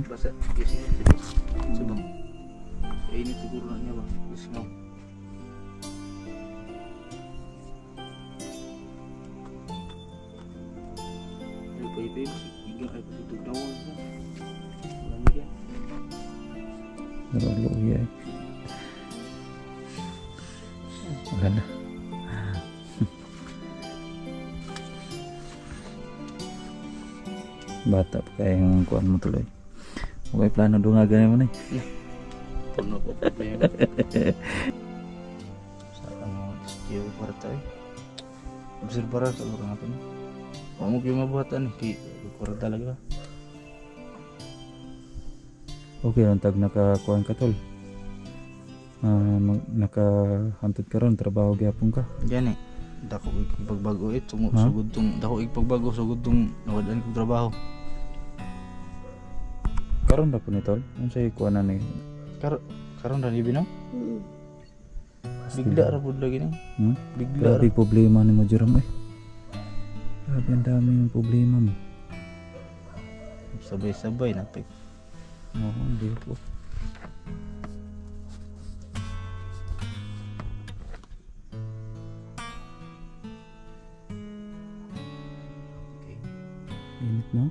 Basa, kasi siguro. Subang. Init siguro na niya ba? Kasi nga. Ay, pay-pay mo. Igang ay patutog na wala. Lamig yan. Nalolo yan. Wala na. Bata pa kaya yung kuhan mo tuloy. Okay, plano dungagan mo na eh. Puno po problema. Sa ano, skill para tayo. Observara sa lugar natin. Huwag mo kayo mabuhatan eh. Kaya talaga. Okay, ang tag nakakuhan ka tol. Nakahantod ka ron, trabaho gyapon ka. Yan eh. Dako ipagbago eh. Sugod tong, dako ipagbago, sugod tong nawadaan kong trabaho. Karon na po ni tol. Ano sa'yo kuhan na ni? Karon na libi no? Bigla ra pud lagi ni. Bigla ra. Grabe problema ni mo Jerome eh. Grabe ang dami yung problema mo. Sabay-sabay na pek. Oo, hindi po. Init no?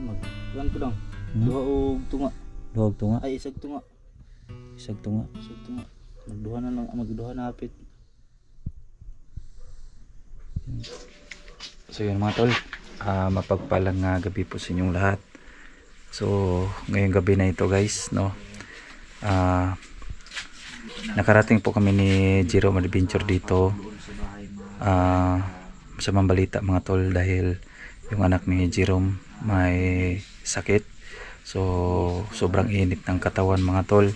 Magkuhan ko lang. Duha og tunga. Duhog tunga? Ay isag tunga. Isag tunga? Isag tunga. Magduha na lang, magduha na hapit. So yun mga tol, mapagpalang gabi po sa inyong lahat. So ngayong gabi na ito guys, no, nakarating po kami ni Jerome Adventure dito sa Mambalita mga tol, dahil yung anak ni Jerome may sakit. So sobrang init ng katawan mga tol.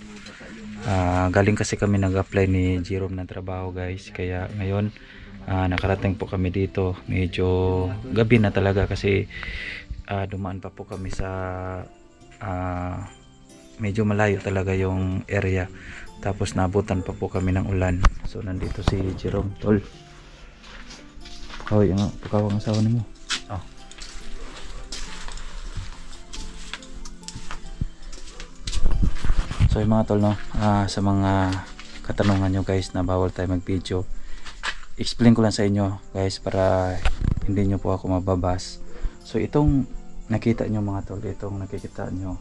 Galing kasi kami nag-apply ni Jerome ng trabaho guys, kaya ngayon nakarating po kami dito. Medyo gabi na talaga kasi dumaan pa po kami sa medyo malayo talaga yung area, tapos nabutan pa po kami ng ulan. So nandito si Jerome tol. Hoy, ang pagkawang asawa ni mo. So yung mga tol, no, sa mga katanungan nyo guys na bawal tayo mag video, explain ko lang sa inyo guys para hindi nyo po ako mababas. So itong nakita nyo mga tol, itong nakikita nyo,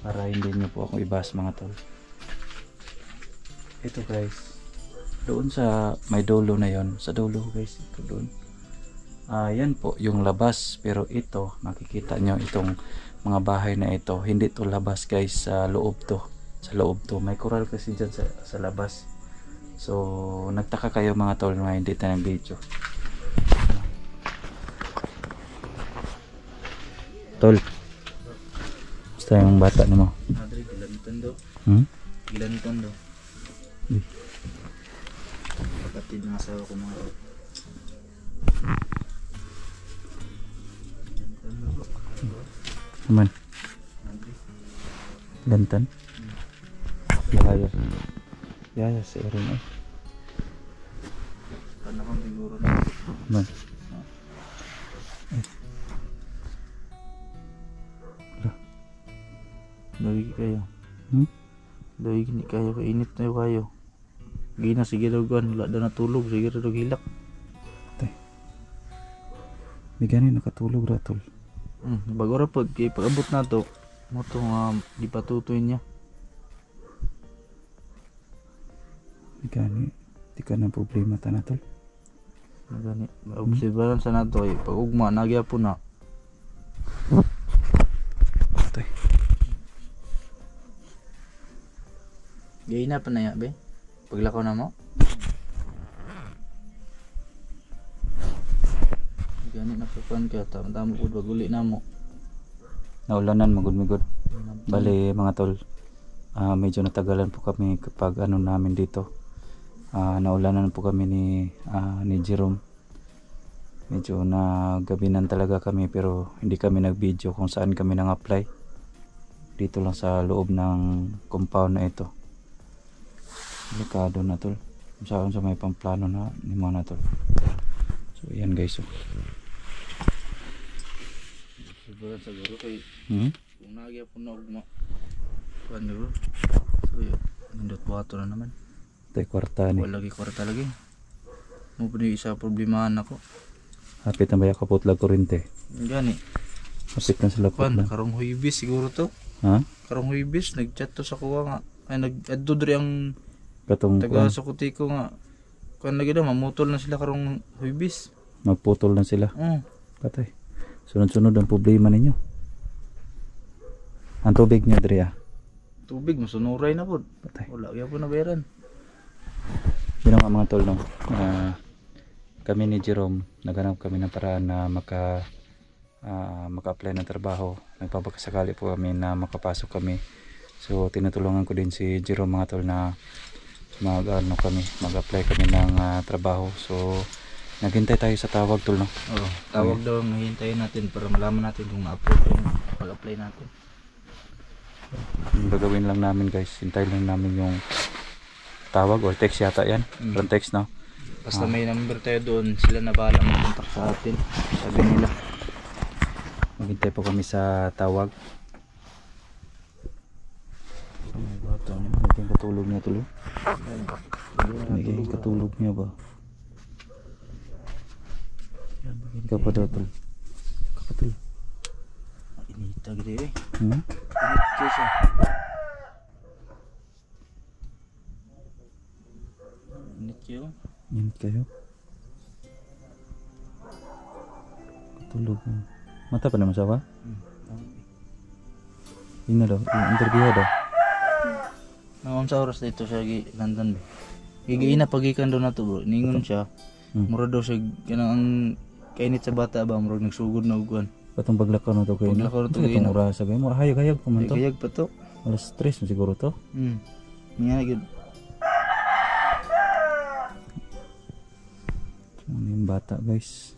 para hindi nyo po ako ibas mga tol, ito guys, doon sa may dulo na yon, sa dulo guys, ito doon, yan po yung labas. Pero ito makikita nyo, itong mga bahay na ito, hindi to labas guys, sa loob to. Sa loob to, may coral kasi dyan sa labas. So nagtaka kayo mga tol na hindi tayo ng video. Tol, basta yung bata ni mo. Adri gilanton do. Gilanton do. Kapatid ng asawa ko mga tol. Naman. Lantan. Yaya. Yaya si Erin eh. Panahon siguro na. Man. Lagi kayo. Lagi ni kayo, kainit na yung kayo. Gina sige daw gan, wala daw natulog, sige daw hilak. May ganin nakatulog ra tol. Bago ra pag pag-abot na to, mo to di patutoy niya. May gani, di ka na problema ta na tol. Gani, obserbaran sa nato ay pag ugma nagya po na. Tay. Gay na pa na ya be. Paglakaw na mo. Gani nakakuan ka, tama-tama pud wag uli na mo. Naulanan magud-migod. Bali mga tol, medyo natagalan po kami kapag ano namin dito. Naulanan po kami ni Jerome. Medyo nagabinan talaga kami, pero hindi kami nag-video kung saan kami nang apply. dito lang sa loob ng compound na ito. Delikado na tol. Saan sa may pamplano na ni mga na tol. So yan guys. Oh. Siguro siguro kay Hmm? kung nagya po na ugma. Kuan bro. So yun, nindot bato na naman. Ito yung kwarta ni. Wala lagi kwarta lagi. Mo pa isa problemahan ako. Hapit na ba yung kaputlag kurente? Gani. Hapit na sila Kuan putlag. karong huibis siguro to. Ha? Karong huibis nagchat to sa kuha nga. Ay nag-adto diri ang Katong taga kuan, Sukutiko nga. Kuan lagi daw mamutol na sila karong huibis. magputol na sila. Oh. Patay. Sunod-sunod ang problema ninyo. Ang tubig niyo diri ah. Tubig masunuray na po. Patay. Wala ya po na bayaran. Yun ang mga tol no. Kami ni Jerome naghanap kami ng paraan na maka-apply ng trabaho. Nagpapakasakali po kami na makapasok kami. So tinutulungan ko din si Jerome mga tol na mag-apply kami ng trabaho. So naghintay tayo sa tawag tol no. Oo. Tawag daw ang hihintayin natin para malaman natin kung ma-approve yung pag-apply natin. Yung gagawin lang namin guys, hintayin lang namin yung tawag or text yata yan. Parang text no. Basta may number tayo doon, sila na bahala mag-contact sa atin. Sabi nila. Maghintay po kami sa tawag. May bato niya. Maging katulog niya tuloy. Maging katulog niya ba? Ikaw pa daw tol. Kapatol. Inita gede eh. Hmm? Init kesa. Init kayo. Yan kayo. Katulog mo. Mata pa naman siya ba? Yun na daw. Yung interview daw. Naon sa oras dito siya London ba? Gigiina pagikan daw na to bro. Ningon siya. Mura daw siya kanang ang kainit sa bata ba murag nagsugod na uguan. Patong paglakaw na to kayo. Paglakaw na to kayo, Itong no? oras sa kayo. Hayag-hayag pa man to. Kayag pa to. Alas 3 mo siguro to. Nga gid. Ano yung bata guys.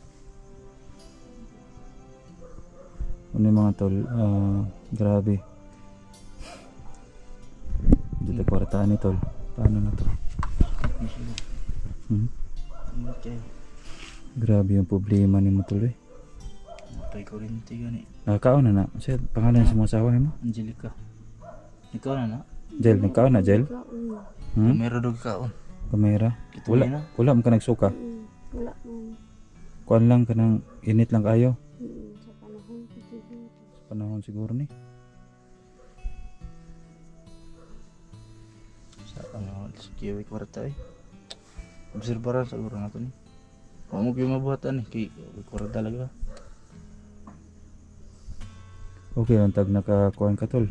Ano yung mga tol. Grabe. Dito kwartaan ni tol. Paano na to? Init kayo. Grabe yung problema ni mo tol eh. Matay kuryente gani. Nakakaon na na. Siya, pangalan sa mga asawa mo? Angelica. Ikaw na na. Jel, nagkaon na Jel? Meron daw kaon. Kamera? Kituloy na. Wala mo ka nagsuka? Wala mo. Kuan lang ka ng init lang kayo? Sa panahon ko siguro. Sa panahon siguro ni. Sa ano, kiwi kwarta eh. Obserbaran siguro na to ni. Huwag mo kayo mabuhatan eh. Kaya kwarta talaga. Okay lang tag nakakuan ka tol.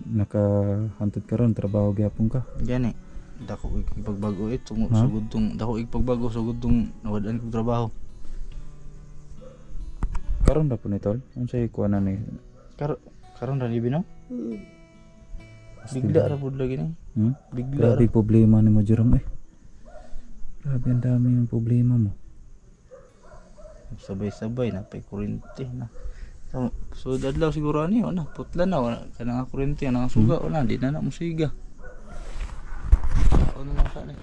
Nakahantod ka ron, trabaho gyapon ka. Yan eh. Dako ipagbago eh. Ha? Sugod tong, dako ipagbago. Sugod tong nawadaan kong trabaho. Karon na po ni tol. Ano sa'yo kuan na ni? Karon na libi no? Bigla ra pud lagi ni. Bigla ra. Grabe problema ni mo Jerome eh. Grabe ang dami yung problema mo. Sabay-sabay na pay kuryente na. So dadlaw siguro ani na putla na wala kanang kuryente nang suga wala di na musiga. Ano na sa ni?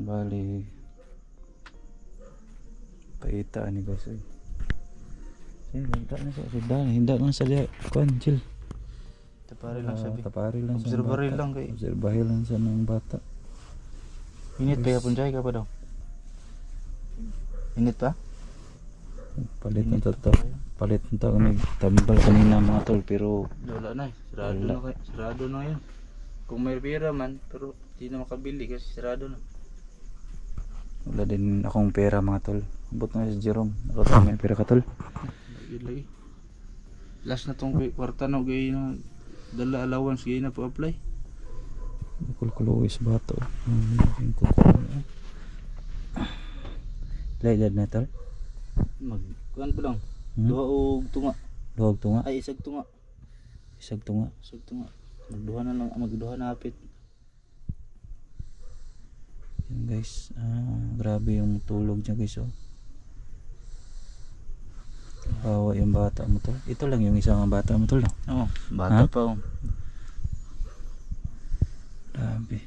Bali paita ni guys eh. Hinda na sa hinda lang sa dia kuan chill. Tapari lang sabi. Tapari lang sa Observary bata. lang kay. Obserbahin lang sa ng bata. Init pa yapon jay ka pa daw. Init pa? Palit na to. Palit na to. Nagtambal kanina mga tol pero Wala na eh. Sarado Wala. na kay. Sarado na yan. Kung may pera man pero di na makabili kasi sarado na. wala din akong pera mga tol. Abot na si Jerome. Ako may pera ka tol. Yun lagi. Last na tong kwarta na gay na dala allowance gay na po apply. Kulkulo is bato. Yung kukuha. Lailad na tol. Kuan pa lang. Hmm? Duha og tunga. Luwag to nga. Ay isag tunga. Isag to nga. Isag tunga. Magduha na lang, magduha na hapit. Yan guys. Grabe yung tulog niya guys oh. Bawa yung bata mo tol. Ito lang yung isang bata mo tol, no? Oo, bata Ha? pa oh. Grabe.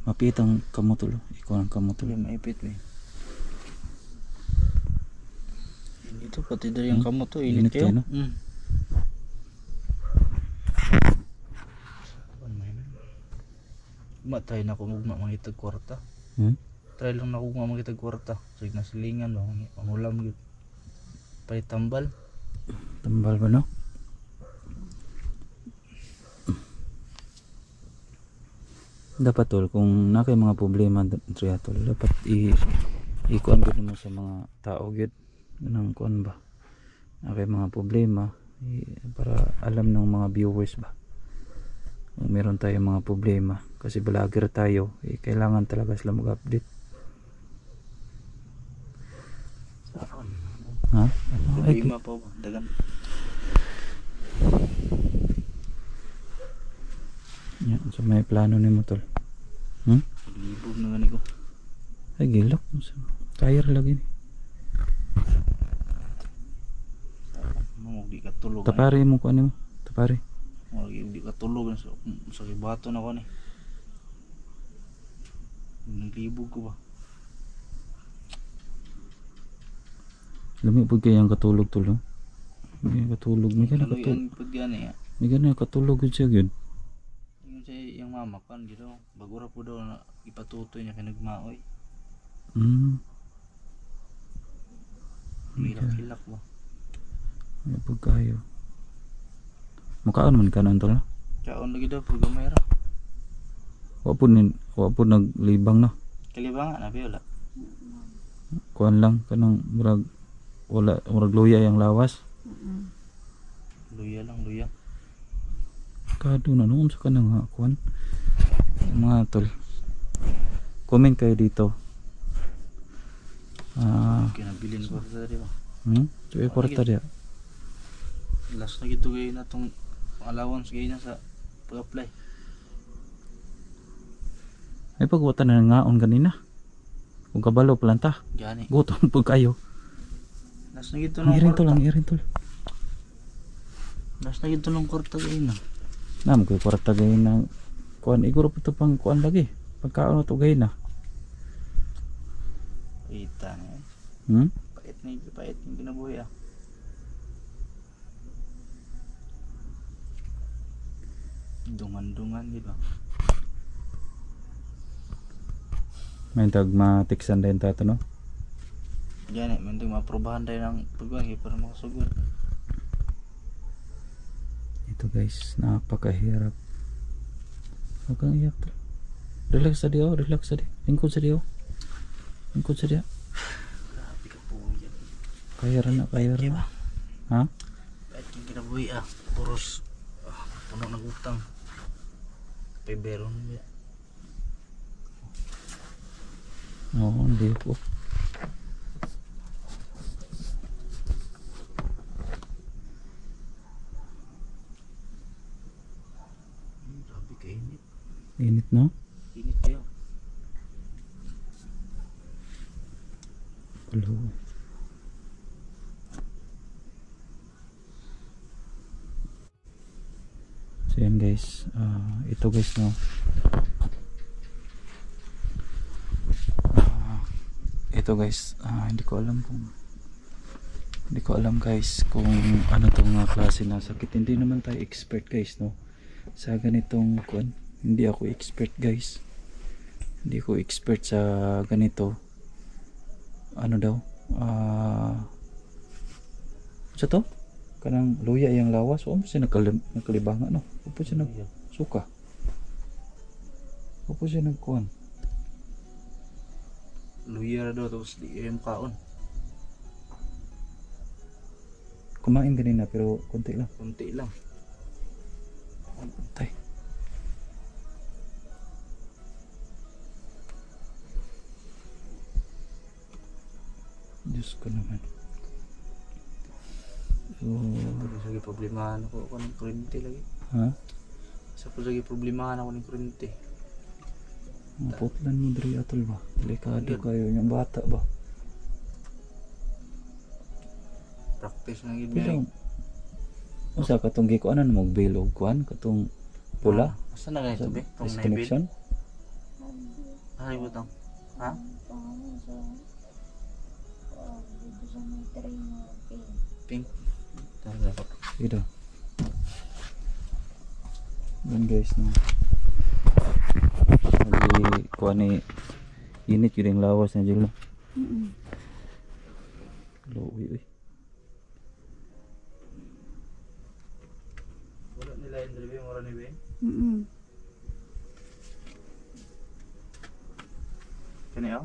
Mapit ang kamo tol. Ikaw ang kamo tol. Tuloy maipit eh. Ito pati dali yung kamo to, init Init kayo, kayo. no? Matay na kung mangitag kwarta. Try lang na kung mangitag kwarta. Sige na silingan ba, pangulam gitu. Palitambal. Tambal ba no? Dapat tol kung na kay mga problema dre tol, dapat ikuan gud mo sa mga tao gud nang kuan ba. Na kay mga problema para alam ng mga viewers ba. Kung meron tayong mga problema kasi vlogger tayo, kailangan talaga sila mag-update. Ha? Problema pa ba? Dagan. Yan, so may plano ni mo tol. Libog na gani ko. Ay gilak. Tire lagi ni. Mo di ka tulog. Tapari mo ko ano mo? Tapari. Mo di ka tulog sa kibato na ko ni. Naglibog ko ba? Lami pud kay ang katulog tol. No? May katulog, may kana Tuloy katulog. ang pud gani ya. May kana katulog gud siya gud. Yung siya yung mama kan gitu. Bagura po daw na ipatutoy niya kay nagmaoy. Hilak-hilak ba? May pud kayo. Makaon man kanon tol. No? Kaon lagi daw programera. Wa pud naglibang no. Kalibangan na wala. Kuan lang kanang murag luya yang lawas. Luya lang, luya. Kado na noon sa kanang kuan. Mga tol. Comment kayo dito. Kinabilin ko sa di ba? So kwarta dia. Last na gito gay na tong allowance gay na sa pag-apply. Ay pagwata na ngaon kanina. Kung kabalo planta. Gani. Gutom pud kayo. Last na gito Ang nung irin tol, kwarta. ang irin tol. Last na gito nung kwarta gay na. Nam ko kwarta gay na kuan iguro pa to pang kuan lagi. Pagkaon to gay na. Kita na yan. Pait ni kinabuhi ah. Dungan-dungan di ba? May tagma-tiksan din tato no. Gani, mending maprobahan tayo ng pagwagi para makasugod. Ito guys, napakahirap. Huwag kang iyak tol. Relax sa diyo, relax sa diyo. Lingkod sa diyo. Lingkod sa diyo. Grabe ka po yan. Kaya rin na, kaya rin. Diba? Ha? Pait yung kinabuhi ah. Puros puno ng utang. Peberon niya. Oo, hindi po. Grabe ka init. Init no? Init kayo. Hello. So yan guys, ito guys no. Ito guys, hindi ko alam guys kung ano tong klase na sakit. Hindi naman tayo expert guys no. Sa ganitong kuan, hindi ako expert guys. Hindi ko expert sa ganito. Ano daw? Sa to? Kanang luya yang lawas, o siya nagkalibangan no. Opo siya nagsuka. Opo siya nagkuan. Luya daw tapos di yung kaon. Kumain kanina pero konti lang. Kunti lang. Tay. Diyos ko naman. Tapos lagi problemahan ako ng kurente lagi. Ha? Sa po lagi problemahan ako ng kurente. Maputlan mo diri atol ba? Delikado kayo yung bata ba? practice na gid Pero, ba. usa katong gikuanan mo bilog kuan katong pula Asa na ganito be? Tong naibid. disconnection. Ay butang. Ha? Pangalan sa dito sa may train na Pink. Tara ko. Ito. Yan guys no. Lagi kuan ni init yun yung lawas na dyan. Uy, uy. Wala nila yung drive mo ni be. Kani ah?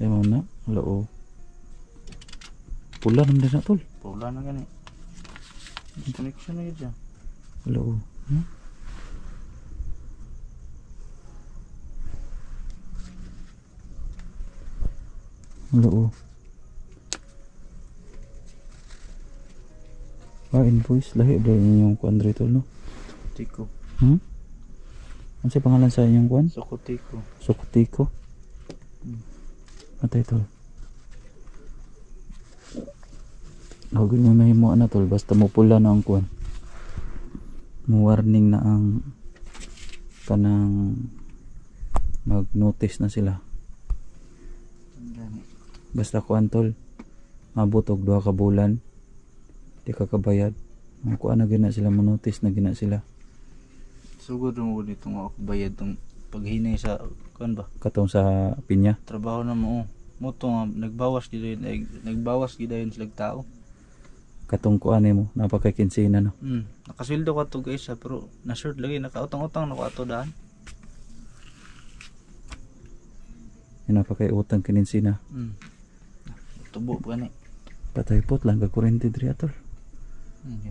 Ay mo na. Wala o. Pula naman din na tol. Pula na gani. Connection na gid. Wala o. Wala o. Invoice. Lahi ba yung kuan dito no? Tiko. Ano sa pangalan sa inyong kuan? Sokotiko. Sokotiko. Atay tol. Huwag mo mahimo na tol. Basta mo pula na ang kuan. Mo warning na ang kanang mag-notice na sila. Gani. Basta kuan tol. Mabutog 2 ka bulan. Di ka kabayad. Ang kuan na gina sila mo-notice na gina sila. Sugod mo dito nga ako bayad tong paghinay sa kuan ba? Katong sa pinya. Trabaho na mo. Mo to nga nagbawas gid dayon sila tao. Katong kuan mo. Napakakinsina no. Nakasweldo ka to guys pero na-short lagi nakautang-utang na ko ato daan. Napakay utang kininsina. Tubo pa ni. Patay pot lang kag kurente diri atol.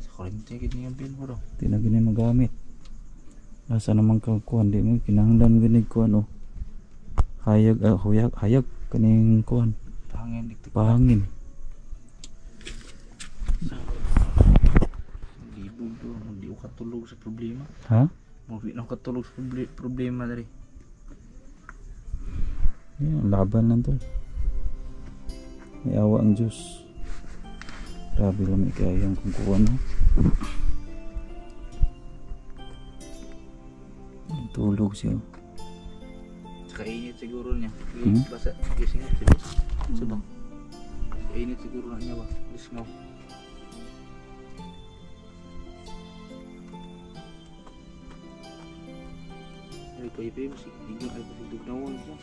Sa kurente gid niya bill bro. Di na gini magamit. Asa naman ka kuan di mo kinahanglan gini kuan o. Hayag hayag kaning kuan. Pangin diktik. Pahangin. Libog do, hindi ko katulog sa problema. Ha? Mo na ko katulog sa problema diri. Yan, laban lang tol. May awa ang Diyos. Grabe lang may kayang kung kuwan no. Tulog siya. Saka init siguro niya. Hmm? Basta gising siguro. Subang. Init siguro na niya ba? Lisngaw. Ay pa ipi si igong ay pa sigdug na won siya.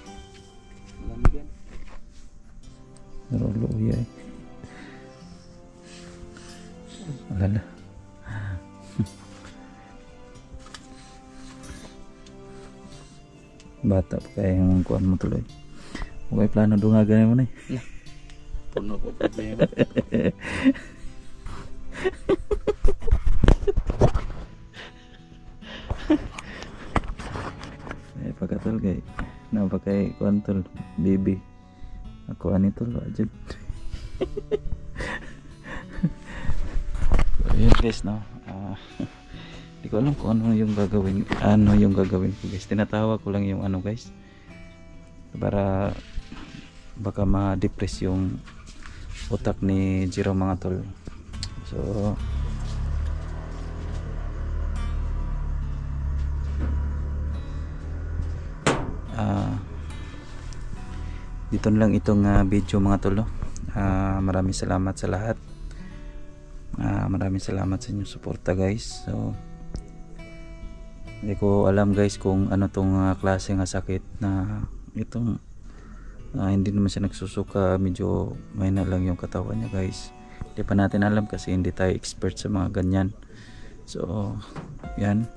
Malamigan. Narolo iya eh. Alala. Bata pa kaya yung kuwan mo tuloy. Okay, plano dungagan mo na eh. Puno ko problema. Eh pagkatol kay napakay kuwan tol baby. Ako ani tol ajud. So, yun guys no. Di ko alam kung ano yung gagawin ko guys. Tinatawa ko lang yung ano guys. Para baka ma-depress yung utak ni Jiro mga tol. So dito na lang itong video mga tol no? Maraming salamat sa lahat. Maraming salamat sa inyong suporta guys. So hindi ko alam guys kung ano tong klase nga sakit na itong hindi naman siya nagsusuka, medyo may na lang yung katawan niya guys. Hindi pa natin alam kasi hindi tayo expert sa mga ganyan. So yan,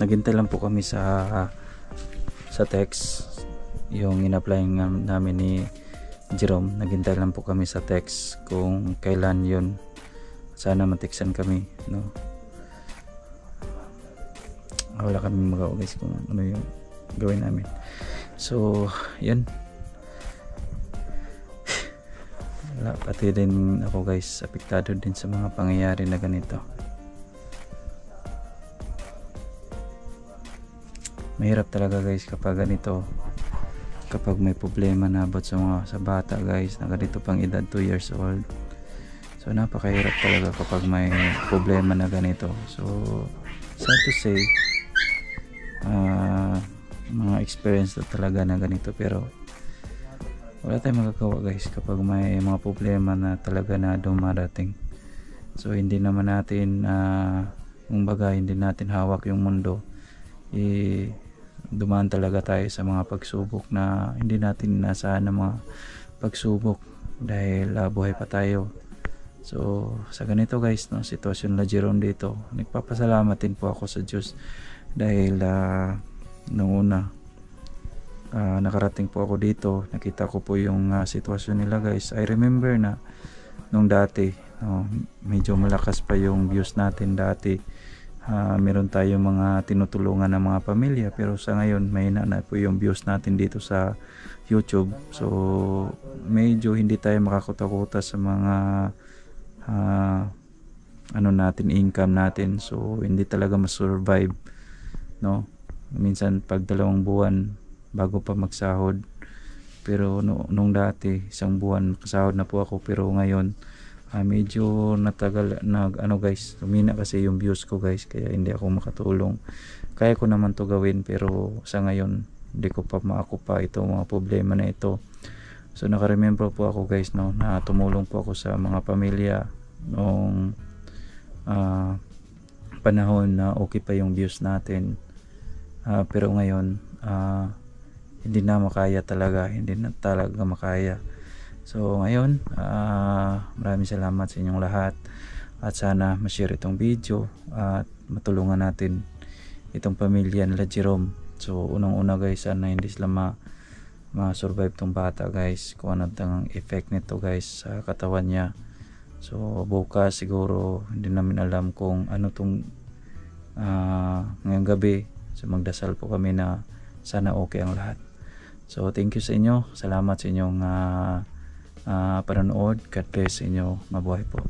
naghintay lang po kami sa text yung in-apply namin ni Jerome. Naghintay lang po kami sa text kung kailan yun. Sana matiksan kami no. Wala kami magawa guys kung ano yung gawin namin. So yan, wala, pati din ako guys apektado din sa mga pangyayari na ganito. Mahirap talaga guys kapag ganito, kapag may problema na about sa bata guys na ganito pang edad 2 years old. So napakahirap talaga kapag may problema na ganito. So sad to say, mga experience na talaga na ganito, pero wala tayong magagawa guys kapag may mga problema na talaga na dumarating. So hindi naman natin kumbaga hindi natin hawak yung mundo. Dumaan talaga tayo sa mga pagsubok na hindi natin inasahan ng mga pagsubok dahil buhay pa tayo. So sa ganito guys, no, sitwasyon na Jerome dito, nagpapasalamat din po ako sa Diyos dahil nung una nakarating po ako dito, nakita ko po yung sitwasyon nila guys. I remember na nung dati, medyo malakas pa yung views natin dati. Meron tayong mga tinutulungan ng mga pamilya, pero sa ngayon may na po yung views natin dito sa YouTube. So medyo hindi tayo makakutakuta sa mga income natin. So hindi talaga masurvive, no? Minsan pag 2 buwan bago pa magsahod. Pero nung dati 1 buwan kasahod na po ako, pero ngayon medyo natagal guys, lumina kasi yung views ko guys, kaya hindi ako makatulong. Kaya ko naman to gawin, pero sa ngayon hindi ko pa maakupa itong mga problema na ito. So nakaremember po ako guys, no, na tumulong po ako sa mga pamilya noong panahon na okay pa yung views natin. Pero ngayon hindi na makaya talaga, hindi na talaga makaya. So ngayon maraming salamat sa inyong lahat, at sana ma-share itong video at matulungan natin itong pamilya nila Jerome. So unang-una guys, sana hindi sila ma-survive tong bata guys, kung ano ang effect nito guys sa katawan niya. So bukas siguro, hindi namin alam kung ano tong ngayong gabi. So magdasal po kami na sana okay ang lahat. So thank you sa inyo, salamat sa inyong panonood. God bless sa inyo, mabuhay po.